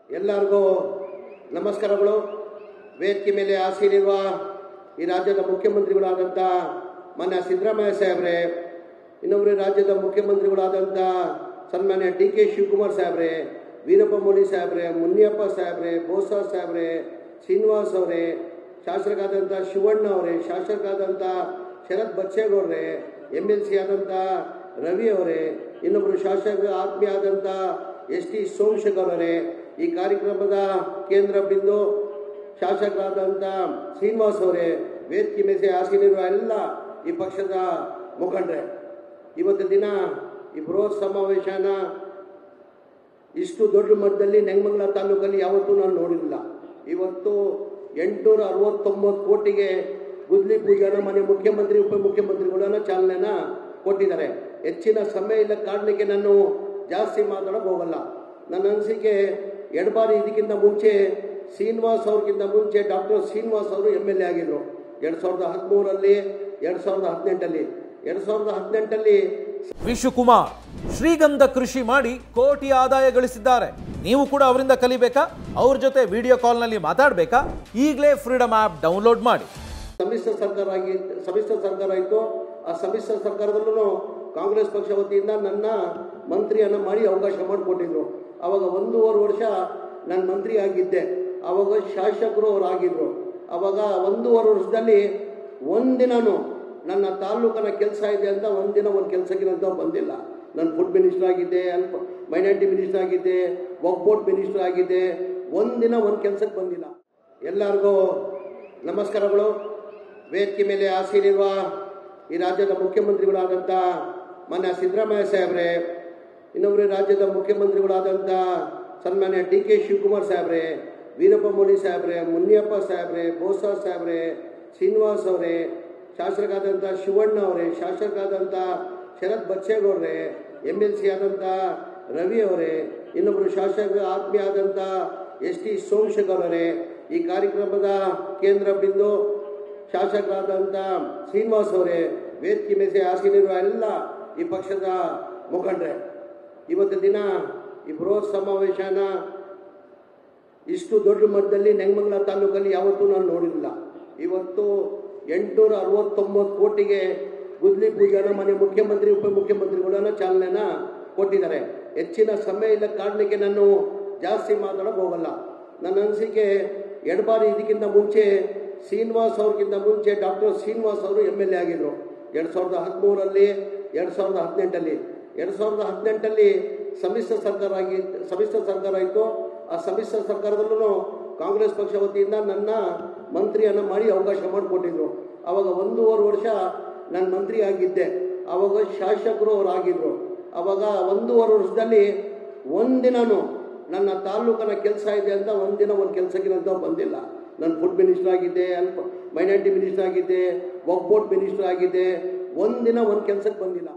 ಎಲ್ಲರಿಗೂ ನಮಸ್ಕಾರಗಳು. ವೇದಿಕೆ ಮೇಲೆ ಆಸೀನಿರುವ ಈ ರಾಜ್ಯದ ಮುಖ್ಯಮಂತ್ರಿಗಳಾದಂಥ ಮಾನ್ಯ ಸಿದ್ದರಾಮಯ್ಯ ಸಾಹೇಬ್ರೆ, ಇನ್ನೊಬ್ಬರು ರಾಜ್ಯದ ಮುಖ್ಯಮಂತ್ರಿಗಳಾದಂಥ ಸನ್ಮಾನ್ಯ ಡಿ.ಕೆ. ಶಿವಕುಮಾರ್ ಸಾಹೇಬ್ರೆ, ವೀರಪ್ಪ ಮೊಯ್ಲಿ ಸಾಹೇಬ್ರೆ, ಮುನಿಯಪ್ಪ ಸಾಹೇಬ್ರೆ, ಬೋಸ ಸಾಹೇಬ್ರೆ, ಶ್ರೀನಿವಾಸ್ ಅವರೇ, ಶಾಸಕರಾದಂಥ ಶಿವಣ್ಣ ಅವರೇ, ಶಾಸಕರಾದಂಥ ಶರತ್ ಬಚ್ಚೇಗೌಡ್ರೆ, MLC ಆದಂಥ ರವಿ ಅವರೇ, ಇನ್ನೊಬ್ಬರು ಶಾಸಕರ ಆತ್ಮೀಯ ಆದಂಥ ST ಸೋಮಶೇಖರ್ ಅವರೇ, ಈ ಕಾರ್ಯಕ್ರಮದ ಕೇಂದ್ರ ಬಿಂದು ಶಾಸಕರಾದಂಥ ಶ್ರೀನಿವಾಸ್ ಅವರೇ, ವೇದಿಕೆ ಮೇಲೆ ಆಸೀನಿರುವ ಎಲ್ಲ ಈ ಪಕ್ಷದ ಮುಖಂಡರೇ, ಇವತ್ತು ದಿನ ಈ ಬೃಹತ್ ಸಮಾವೇಶನ ಇಷ್ಟು ದೊಡ್ಡ ಮಟ್ಟದಲ್ಲಿ ನೆಲಮಂಗಲ ತಾಲೂಕಲ್ಲಿ ಯಾವತ್ತೂ ನಾನು ನೋಡಿರಲಿಲ್ಲ. ಇವತ್ತು 869 ಕೋಟಿಗೆ ಗುದ್ಲಿ ಪೂಜಾನ ಮನೆ ಮುಖ್ಯಮಂತ್ರಿ ಉಪಮುಖ್ಯಮಂತ್ರಿಗಳನ್ನ ಚಾಲನೆನ ಕೊಟ್ಟಿದ್ದಾರೆ. ಹೆಚ್ಚಿನ ಸಮಯ ಇಲ್ಲ ಕಾರಣಕ್ಕೆ ನಾನು ಜಾಸ್ತಿ ಮಾತಾಡೋಕೆ ಹೋಗಲ್ಲ. ನನ್ನ ಅನಿಸಿಕೆ ಎರಡು ಬಾರಿ ಇದಕ್ಕಿಂತ ಮುಂಚೆ ಶ್ರೀನಿವಾಸ್ ಅವ್ರಿಗಿಂತ ಮುಂಚೆ ಡಾಕ್ಟರ್ ಶ್ರೀನಿವಾಸ್ ಅವರು MLA ಆಗಿದ್ರು 2013ರಲ್ಲಿ, 2018ರಲ್ಲಿ. 2018ರಲ್ಲಿ ವಿಶ್ವಕುಮಾರ್ ಶ್ರೀಗಂಧ ಕೃಷಿ ಮಾಡಿ ಕೋಟಿ ಆದಾಯ ಗಳಿಸಿದ್ದಾರೆ. ನೀವು ಕೂಡ ಅವರಿಂದ ಕಲಿಬೇಕಾ? ಅವ್ರ ಜೊತೆ ವಿಡಿಯೋ ಕಾಲ್ನಲ್ಲಿ ಮಾತಾಡಬೇಕಾ? ಈಗಲೇ ಫ್ರೀಡಮ್ ಆ್ಯಪ್ ಡೌನ್ಲೋಡ್ ಮಾಡಿ. ಸಮ್ಮಿಶ್ರ ಸರ್ಕಾರ ಇತ್ತು. ಆ ಸಮ್ಮಿಶ್ರ ಸರ್ಕಾರದಲ್ಲೂ ಕಾಂಗ್ರೆಸ್ ಪಕ್ಷ ವತಿಯಿಂದ ನನ್ನ ಮಂತ್ರಿಯನ್ನು ಮಾಡಿ ಅವಕಾಶ ಮಾಡಿಕೊಟ್ಟಿದ್ರು. ಆವಾಗ 1.5 ವರ್ಷ ನಾನು ಮಂತ್ರಿ ಆಗಿದ್ದೆ. ಆವಾಗ ಶಾಸಕರು ಅವರು ಆಗಿದ್ರು. ಆವಾಗ 1.5 ವರ್ಷದಲ್ಲಿ ಒಂದಿನೂ ನನ್ನ ತಾಲೂಕನ ಕೆಲಸ ಇದೆ ಅಂತ ಒಂದಿನ ಒಂದು ಕೆಲಸಕ್ಕಿಂತ ಬಂದಿಲ್ಲ. ನಾನು ಫುಡ್ ಮಿನಿಸ್ಟರ್ ಆಗಿದ್ದೆ, ಮೈನಾರಿಟಿ ಮಿನಿಸ್ಟರ್ ಆಗಿದ್ದೆ, ವಕ್ಫ್ ಬೋರ್ಡ್ ಮಿನಿಸ್ಟರ್ ಆಗಿದ್ದೆ. ಒಂದಿನ ಒಂದು ಕೆಲಸಕ್ಕೆ ಬಂದಿಲ್ಲ. ಎಲ್ಲರಿಗೂ ನಮಸ್ಕಾರಗಳು. ವೇದಿಕೆ ಮೇಲೆ ಆಸೀನಿರುವ ಈ ರಾಜ್ಯದ ಮುಖ್ಯಮಂತ್ರಿಗಳಾದಂಥ ಮಾನ್ಯ ಸಿದ್ದರಾಮಯ್ಯ ಸಾಹೇಬ್ರೆ, ಇನ್ನೊಬ್ಬರು ರಾಜ್ಯದ ಮುಖ್ಯಮಂತ್ರಿಗಳಾದಂಥ ಸನ್ಮಾನ್ಯ ಡಿ.ಕೆ. ಶಿವಕುಮಾರ್ ಸಾಹೇಬ್ರೆ, ವೀರಪ್ಪ ಮೊಯ್ಲಿ ಸಾಹೇಬ್ರೆ, ಮುನಿಯಪ್ಪ ಸಾಹೇಬ್ರೆ, ಬೋಸ ಸಾಹೇಬ್ರೆ, ಶ್ರೀನಿವಾಸ್ ಅವರೇ, ಶಾಸಕರಾದಂಥ ಶಿವಣ್ಣ ಅವರೇ, ಶಾಸಕರಾದಂಥ ಶರತ್ ಬಚ್ಚೇಗೌಡ್ರೆ, MLC ಆದಂಥ ರವಿ ಅವರೇ, ಇನ್ನೊಬ್ಬರು ಶಾಸಕರ ಆತ್ಮೀಯ ಆದಂಥ ST ಸೋಮಶೇಖರ್ ಅವರೇ, ಈ ಕಾರ್ಯಕ್ರಮದ ಕೇಂದ್ರ ಬಿಂದು ಶಾಸಕರಾದಂಥ ಶ್ರೀನಿವಾಸ್ ಅವರೇ, ವೇದಿಕೆ ಮೇಲೆ ಆಸೀನಿರುವ ಎಲ್ಲ ಈ ಪಕ್ಷದ ಮುಖಂಡರೇ, ಇವತ್ತು ದಿನ ಈ ಬೃಹತ್ ಸಮಾವೇಶನ ಇಷ್ಟು ದೊಡ್ಡ ಮಟ್ಟದಲ್ಲಿ ನೆಲಮಂಗಲ ತಾಲೂಕಲ್ಲಿ ಯಾವತ್ತೂ ನಾನು ನೋಡಿರಲಿಲ್ಲ. ಇವತ್ತು 869 ಕೋಟಿಗೆ ಗುದ್ಲಿ ಪೂಜಾನ ಮನೆ ಮುಖ್ಯಮಂತ್ರಿ ಉಪಮುಖ್ಯಮಂತ್ರಿಗಳನ್ನ ಚಾಲನೆನ ಕೊಟ್ಟಿದ್ದಾರೆ. ಹೆಚ್ಚಿನ ಸಮಯ ಇಲ್ಲ ಕಾರಣಕ್ಕೆ ನಾನು ಜಾಸ್ತಿ ಮಾತಾಡೋಕೆ ಹೋಗಲ್ಲ. ನನ್ನ ಅನಿಸಿಕೆ ಎರಡು ಬಾರಿ ಇದಕ್ಕಿಂತ ಮುಂಚೆ ಶ್ರೀನಿವಾಸ್ ಅವ್ರಿಗಿಂತ ಮುಂಚೆ ಡಾಕ್ಟರ್ ಶ್ರೀನಿವಾಸ್ ಅವರು MLA ಆಗಿದ್ರು 2013ರಲ್ಲಿ, 2018ರಲ್ಲಿ. 2018ರಲ್ಲಿ ಸಮ್ಮಿಶ್ರ ಸರ್ಕಾರ ಇತ್ತು. ಆ ಸಮ್ಮಿಶ್ರ ಸರ್ಕಾರದಲ್ಲೂ ಕಾಂಗ್ರೆಸ್ ಪಕ್ಷ ವತಿಯಿಂದ ನನ್ನ ಮಂತ್ರಿಯನ್ನು ಮಾಡಿ ಅವಕಾಶ ಮಾಡಿಕೊಟ್ಟಿದ್ರು. ಆವಾಗ 1.5 ವರ್ಷ ನಾನು ಮಂತ್ರಿ ಆಗಿದ್ದೆ. ಆವಾಗ ಶಾಸಕರು ಅವರು ಆಗಿದ್ರು. ಆವಾಗ 1.5 ವರ್ಷದಲ್ಲಿ ಒಂದಿನೂ ನನ್ನ ತಾಲೂಕನ ಕೆಲಸ ಇದೆ ಅಂತ ಒಂದಿನ ಒಂದು ಕೆಲಸಕ್ಕಿಂತ ಬಂದಿಲ್ಲ. ನಾನು ಫುಡ್ ಮಿನಿಸ್ಟರ್ ಆಗಿದ್ದೆ, ಮೈನಾರಿಟಿ ಮಿನಿಸ್ಟರ್ ಆಗಿದ್ದೆ, ವಕ್ಫ್ ಬೋರ್ಡ್ ಮಿನಿಸ್ಟರ್ ಆಗಿದ್ದೆ. ಒಂದಿನ ಒಂದು ಕೆಲಸಕ್ಕೆ ಬಂದಿಲ್ಲ.